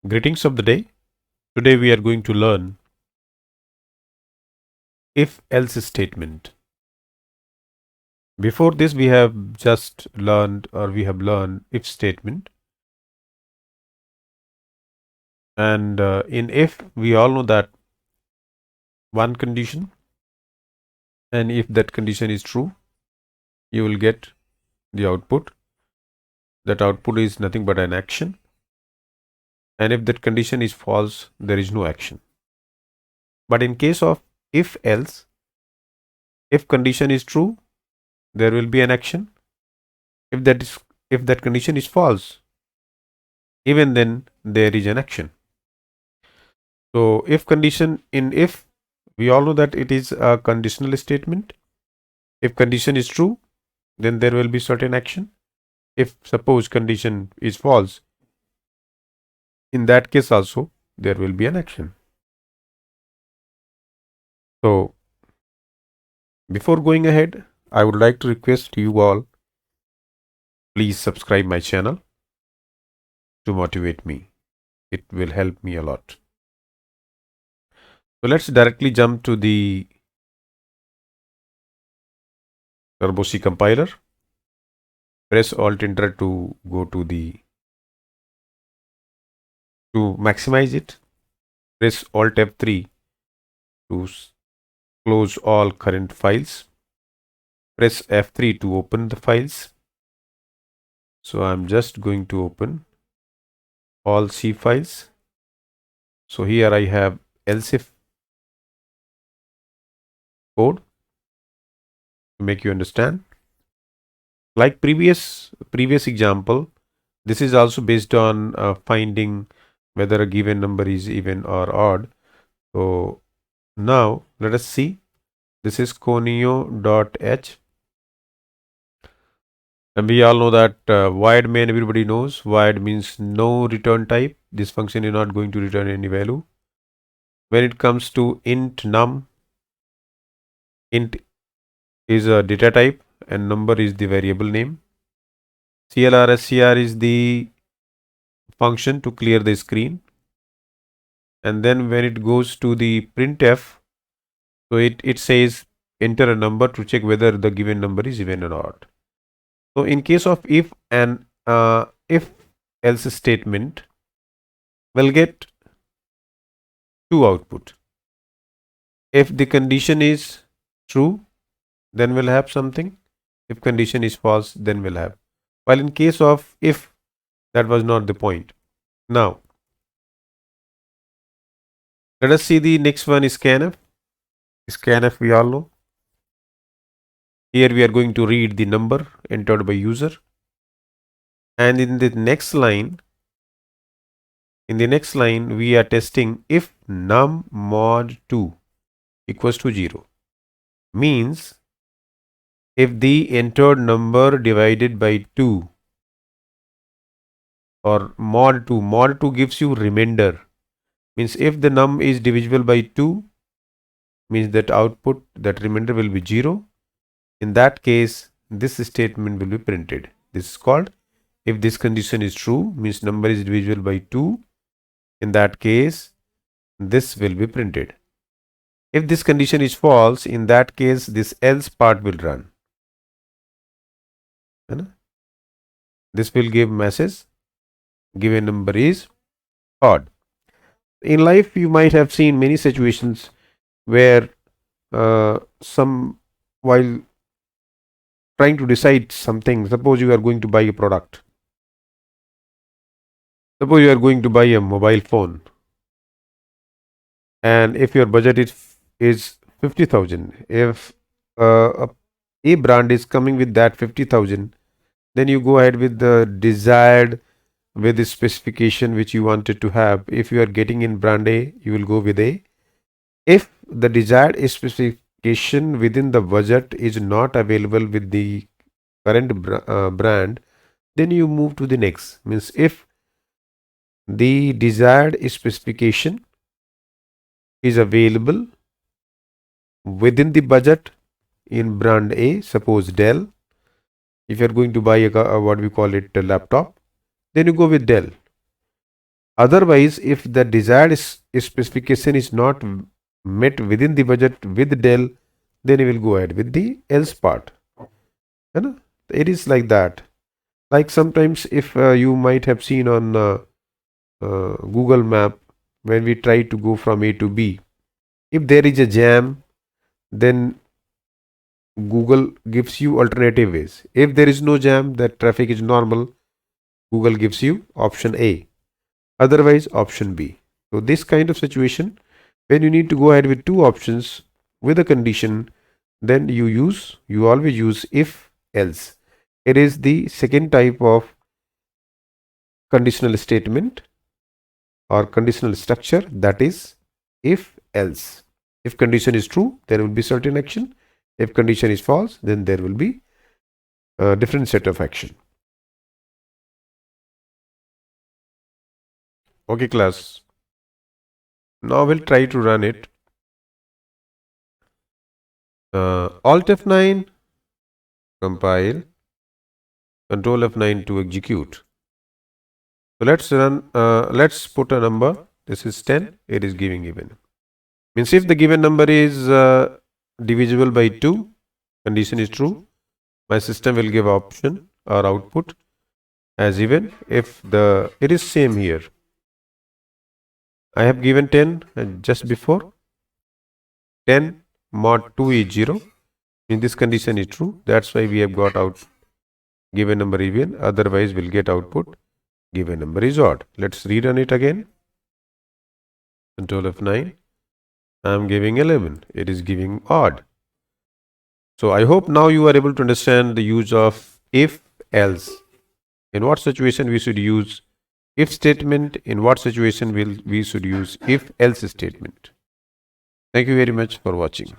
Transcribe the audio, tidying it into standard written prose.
Greetings of the day. Today we are going to learn if-else statement. Before this we have just learned if statement, and in if we all know that one condition, and if that condition is true you will get the output. That output is nothing but an action, and if that condition is false there is no action. But in case of if-else, if condition is true there will be an action. If that condition is false, even then there is an action. So if condition in if, we all know that it is a conditional statement. If condition is true, then there will be certain action. If suppose condition is false, in that case also there will be an action. So before going ahead, I would like to request you all, please subscribe my channel to motivate me. It will help me a lot. So let's directly jump to the Turbo C compiler. Press Alt Enter to go to to maximize it. Press Alt F3 to close all current files. Press F3 to open the files. So I'm just going to open all C files. So here I have else if code to make you understand. Like previous example, this is also based on finding whether a given number is even or odd. So now let us see. This is conio.h, and we all know that void main, everybody knows void means no return type. This function is not going to return any value. When it comes to int num, int is a data type and number is the variable name. CLR is the function to clear the screen, and then when it goes to the printf, so it says enter a number to check whether the given number is even or odd. So in case of if and if else statement, we'll get two output. If the condition is true, then we'll have something. If condition is false, then we'll have. While in case of if, that was not the point. Now let us see the next one is scanf. Scanf we all know. Here we are going to read the number entered by user, and in the next line we are testing if num mod 2 equals to 0. Means if the entered number divided by 2 or mod 2 gives you remainder. Means if the num is divisible by 2, means that output, that remainder will be 0. In that case, this statement will be printed. This is called if this condition is true, means number is divisible by 2. In that case, this will be printed. If this condition is false, in that case, this else part will run. This will give message given number is odd. In life, you might have seen many situations where while trying to decide something, suppose you are going to buy a product. Suppose you are going to buy a mobile phone, and if your budget is 50,000, if a brand is coming with that 50,000, then you go ahead with the desired, with the specification which you wanted to have. If you are getting in brand A, you will go with A. If the desired specification within the budget is not available with the current brand, then you move to the next. Means if the desired specification is available within the budget in brand A, suppose Dell. If you are going to buy a what we call it, a laptop, then you go with Dell. Otherwise, if the desired specification is not met within the budget with Dell, then you will go ahead with the else part. है ना? It is like that. Like sometimes if you might have seen on Google Map, when we try to go from A to B, if there is a jam, then Google gives you alternative ways. If there is no jam, that traffic is normal, Google gives you option A. Otherwise, option B. So this kind of situation, when you need to go ahead with two options with a condition, then you always use if else. It is the second type of conditional statement or conditional structure, that is if else. If condition is true, there will be certain action. If condition is false, then there will be a different set of action. Okay, class. Now we'll try to run it. Alt F9, compile, Control F9 to execute. So let's run, let's put a number. This is 10, it is giving even. Means if the given number is divisible by 2, condition is true, my system will give option or output as even. If it is same here, I have given 10 just before. 10 mod 2 is 0. In this condition is true. That's why we have got out given number even. Otherwise, we'll get output given number is odd. Let's rerun it again. Control F9. I am giving 11. It is giving odd. So I hope now you are able to understand the use of if else. In what situation we should use if statement, in what situation we should use if else statement. Thank you very much for watching.